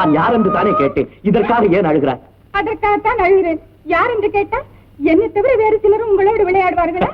நான் யார் என்று தானே கேட்டேன். இதற்காக ஏன் அழுகிறாய்? அதற்காகத்தான் அழுகிறேன். யார் என்று கேட்டால் என்னை தவிர வேறு சிலரும் உங்களோடு விளையாடுவார்களா?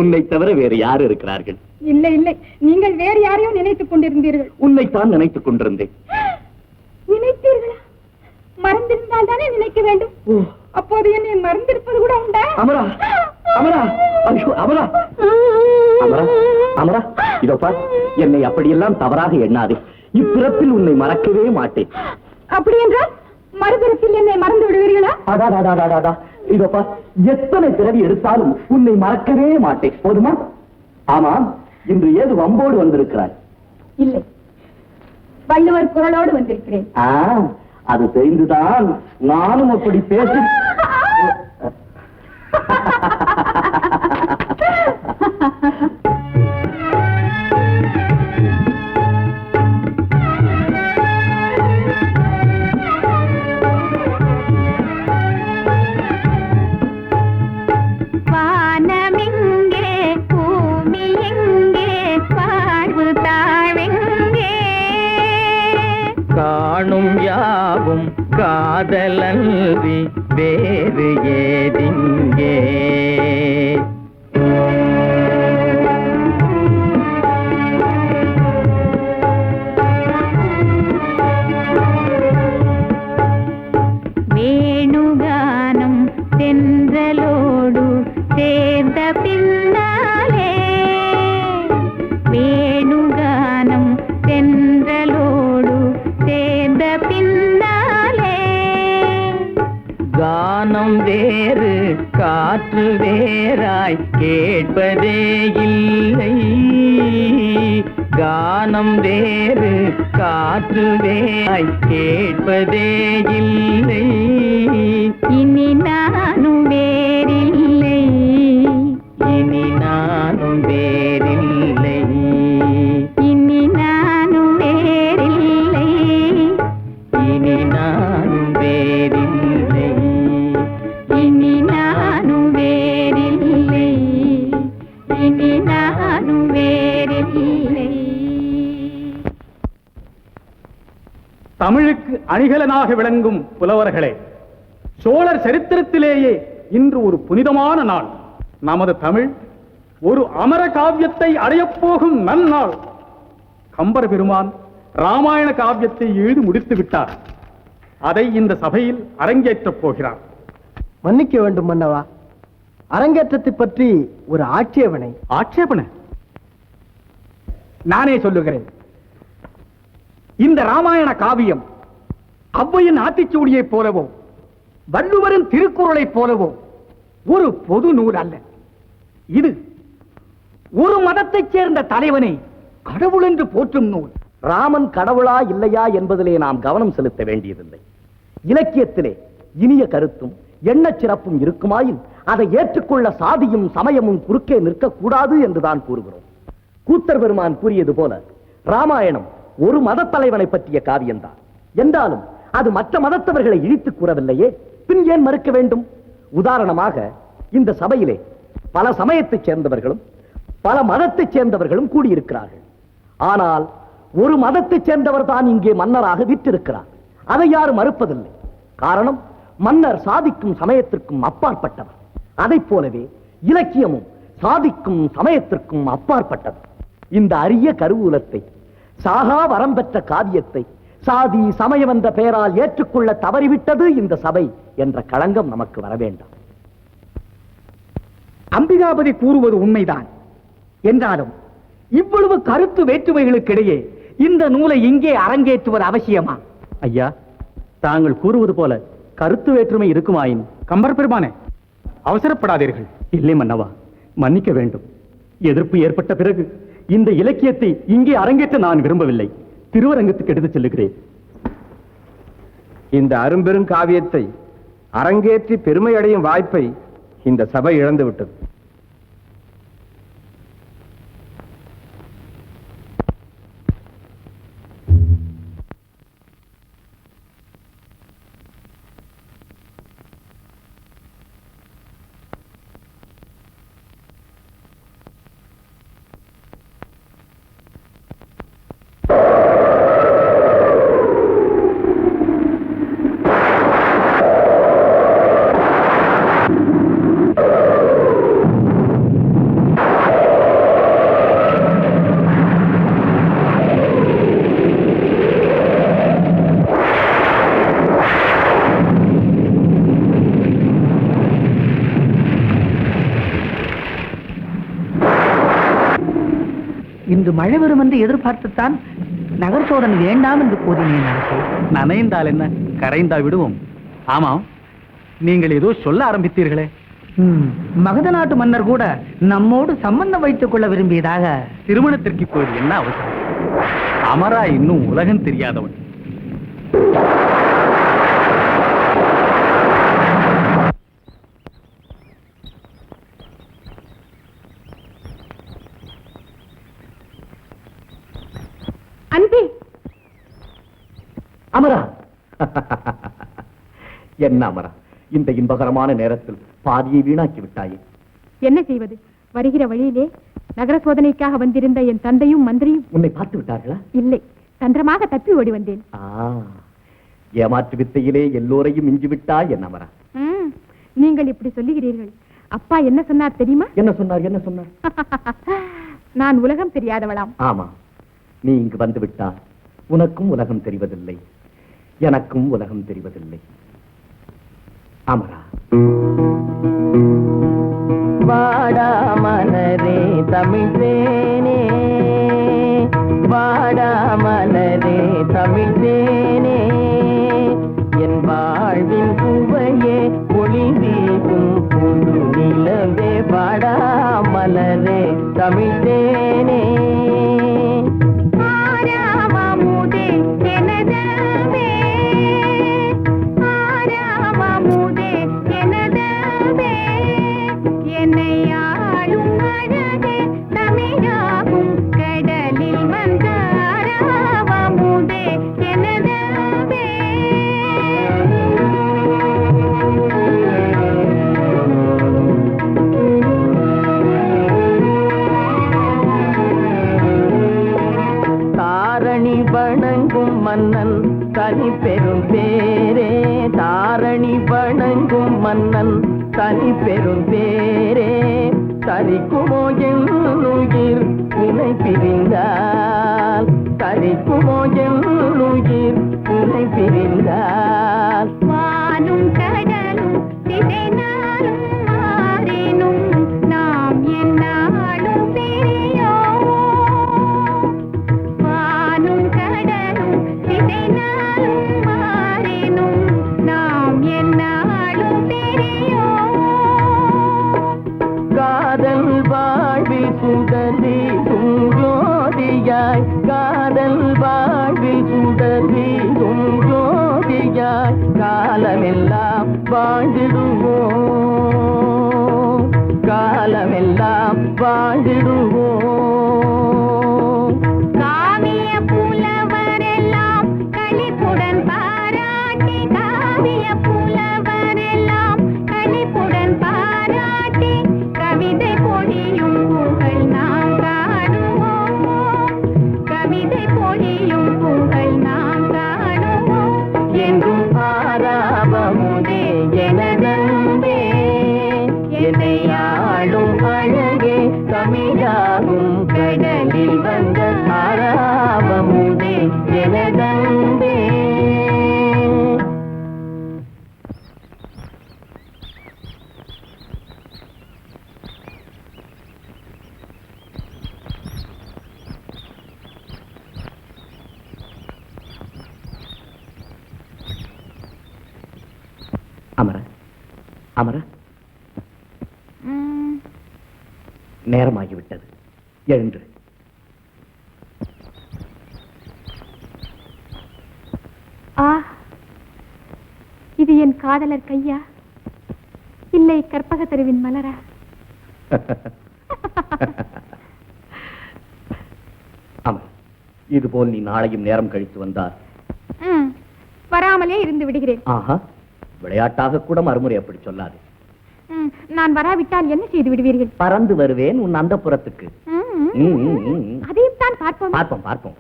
உன்னை தவிர வேறு யார் இருக்கிறார்கள்? இல்லை இல்லை, நீங்கள் வேறு யாரையும் நினைத்துக் கொண்டிருந்தீர்கள். உன்னைத்தான் நினைத்துக் கொண்டிருந்தேன். நினைத்தீர்களா? மறந்திருந்தால் தானே நினைக்க வேண்டும். அப்போது என்னை மறந்திருப்பது கூட உண்டா? அமரா, அமரா, அமரா, அமரா, அமரா, இதோ பார், என்னை அப்படியெல்லாம் தவறாக எண்ணாதே. இப்பிறப்பில் உன்னை மறக்கவே மாட்டேன். அப்படி என்றால் மறுபிறப்பில் என்னை மறந்து விடுவீர்களா? இதோ பார், எத்தனை பிறவி எடுத்தாலும் உன்னை மறக்கவே மாட்டேன். போதுமா? ஆமா, இன்று ஏது வம்போடு வந்திருக்கிறாய்? இல்லை, வள்ளுவர் குரலோடு வந்திருக்கிறேன். அது தெரிந்துதான் நானும் அப்படி பேசி. காணும் யாவும் காதலன்றி வேறு ஏதிங்கே. வேணுகானம் தென்றலோடு சேர்ந்த பின்னாலே, வேணுகானம் தென்றலோடு சேர்ந்த பின்னாலே, கானம் வேறு காற்று வேறாய் கேட்பதே இல்லை. கானம் வேறு காற்று வேறாய் கேட்பதே இல்லை. இனி நானும் வேறில்லை, இனி நானும் வேறில்லை, இனி நானும் வேறில்லை, இனி நானும் வேறில்லை, இனி நானும் வேறில்லை, இனி நானும் வேறில்லை. தமிழுக்கு அணிகலனாக விளங்கும் புலவர்களே, சோழர் சரித்திரத்திலேயே இன்று ஒரு புனிதமான நாள். நமது தமிழ் ஒரு அமர காவியத்தை அடையப் போகும் நன்னாள். கம்பர் பெருமான் ராமாயண காவியத்தை எழுதி முடித்து விட்டார். அதை இந்த சபையில் அரங்கேற்றப் போகிறார். மன்னிக்க வேண்டும் மன்னவா, அரங்கேற்றத்தை பற்றி ஒரு ஆட்சேபனை. ஆட்சேபனை? நானே சொல்லுகிறேன். இந்த ராமாயண காவியம் ஔவையின் ஆத்திச்சூடியைப் போலவோ வள்ளுவரின் திருக்குறளைப் போலவோ ஒரு பொது நூல் அல்ல. இது ஒரு மதத்தைச் சேர்ந்த தலைவனை கடவுள் என்று போற்றும் நூல். ராமன் கடவுளா இல்லையா என்பதிலே நாம் கவனம் செலுத்த வேண்டியதில்லை. இலக்கியத்திலே இனிய கருத்தும் எண்ணச் சிறப்பும் இருக்குமாயின் அதை ஏற்றுக்கொள்ள சாதியும் சமயமும் குறுக்கே நிற்கக்கூடாது என்றுதான் கூறுகிறோம். கூத்தர் பெருமான் கூறியது போல ராமாயணம் ஒரு மத தலைவனை பற்றிய காவியம்தான் என்றாலும் அது மற்ற மதத்தவர்களை இழித்து கூறவில்லையே, பின் ஏன் மறுக்க வேண்டும்? உதாரணமாக இந்த சபையிலே பல சமயத்தைச் சேர்ந்தவர்களும் பல மதத்தைச் சேர்ந்தவர்களும் கூடியிருக்கிறார்கள். ஆனால் ஒரு மதத்தைச் சேர்ந்தவர் தான் இங்கே மன்னராக விற்றிருக்கிறார். அதை யாரும் மறுப்பதில்லை. காரணம், மன்னர் சாதிக்கும் சமயத்திற்கும் அப்பாற்பட்டவர். அதைப் போலவே இலக்கியமும் சாதிக்கும் சமயத்திற்கும் அப்பாற்பட்டது. இந்த அரிய கருவூலத்தை, சாகா வரம் பெற்ற காவியத்தை சாதி சமயம் என்ற பெயரால் ஏற்றுக்கொள்ள தவறிவிட்டது இந்த சபை என்ற களங்கம் நமக்கு வர வேண்டாம். அம்பிகாபதி கூறுவது உண்மைதான். என்றாலும் இவ்வளவு கருத்து வேற்றுமைகளுக்கிடையே இந்த நூலை இங்கே அரங்கேற்றுவது அவசியமா? ஐயா, தாங்கள் கூறுவது போல கருத்து வேற்றுமை இருக்குமாயின். கம்பர் பெருமானே, அவசரப்படாதீர்கள். இல்லை மன்னவா, மன்னிக்க வேண்டும். எதிர்ப்பு ஏற்பட்ட பிறகு இந்த இலக்கியத்தை இங்கே அரங்கேற்ற நான் விரும்பவில்லை. திருவரங்கத்துக்கு எடுத்துச் செல்லுகிறேன். இந்த அரும்பெரும் காவியத்தை அரங்கேற்றி பெருமை அடையும் வாய்ப்பை இந்த சபை இழந்துவிட்டது. இன்று மழை வரும் என்று எதிர்பார்த்துத்தான் நகர் சோதனை வேண்டாம் என்று கூறினேன் அரசே. நனைந்தால் என்ன, கரைந்தா விடுவோம். ஆமாம், நீங்கள் ஏதோ சொல்ல ஆரம்பித்தீர்களே. மகத நாட்டு மன்னர் கூட நம்மோடு சம்பந்தம் வைத்துக் கொள்ள விரும்பியதாக. திருமணத்திற்கு இப்போது என்ன அவசரம்? அமரா இன்னும் உலகம் தெரியாதவன். அன்பே, அமரா, என்ன அமரா, இந்த இன்பகரமான நேரத்தில் பாதியை வீணாக்கி விட்டாயே. என்ன செய்வது? வருகிற வழியிலே நகர சோதனைக்காக வந்திருந்த என் தந்தையும் மந்திரியும் உன்னை பார்த்து விட்டார்களா? இல்லை, தந்திரமாக தப்பி ஓடி வந்தேன். ஏமாற்று வித்தையிலே எல்லோரையும் மிஞ்சிவிட்டாய் என் அமரா. நீங்கள் இப்படி சொல்லுகிறீர்கள். அப்பா என்ன சொன்னார் தெரியுமா? என்ன சொன்னார்? என்ன சொன்னார்? நான் உலகம் தெரியாதவளாம். ஆமா, நீ இங்கு வந்து விட்டால் உனக்கும் உலகம் தெரிவதில்லை, எனக்கும் உலகம் தெரிவதில்லை. அமரா, வாடா மலரே தமிழ் தேனே, வாடா மலரே தமிழ் தேனே, என் வாழ்வின் சுவையே ஒளி வீசும் புது நிலவே, வாடா மலரே தமிழ் தேனே. மன்னன் தனி பெரும் பேரே, தாரணி வணங்கும் மன்னன் தனி பெரும் பேரே, தரிக்குமோ என் உயிர் உனை பிரிந்தால், தரிக்குமோ என் உயிர் உனை பிரிந்தால், வானும் கடலும் திசை நாளும் மாறினும் நாம் என்னாலும் பிரியோம். வானும் கடலும் திசை நாளும் மாறினும் நாம் என்னாலும் பிரியோம். காதல் வாழ்வில் சுடரி ஜோதியாய், காதல் வாழ்வில் சுடரி ஜோதியாய், காலமெல்லாம் வாழ்ந்திடுவோம், காலமெல்லாம் வாழ்ந்திடுவோம். காவிய புலவரெல்லாம் களிப்புடன் பாராட்டி, காவிய புலவரெல்லாம் களிப்புடன் பாராட்டி, கவிதை பொழியும் புகழ் நாம் காணுவோம், கவிதை பொழியும் புகழ் நாம் காணுவோம். என்றும் ஆராவமுதே எனதன்பே, என்னை ஆளும் அழகே தமிழாகும் கடலில் வந்த ஆராவமுதே எனதன்பே. அமர, அமர, நேரமாகிவிட்டது, எழுந்து. ஆ, இது என் காதலர் கையா, இல்லை கற்பக தெருவின் மலரா? அமர, இதுபோல் நீ நாளையும் நேரம் கழித்து வந்தால் வராமலே இருந்து விடுகிறேன். ஆஹா, விளையாட்டாக கூட மறுமுறை அப்படி சொல்லாது. நான் வராவிட்டால் என்ன செய்து விடுவீர்கள்? பறந்து வருவேன் உன் அந்தப்புறத்துக்கு. அதையும் தான் பார்ப்போம். பார்ப்போம் பார்ப்போம்.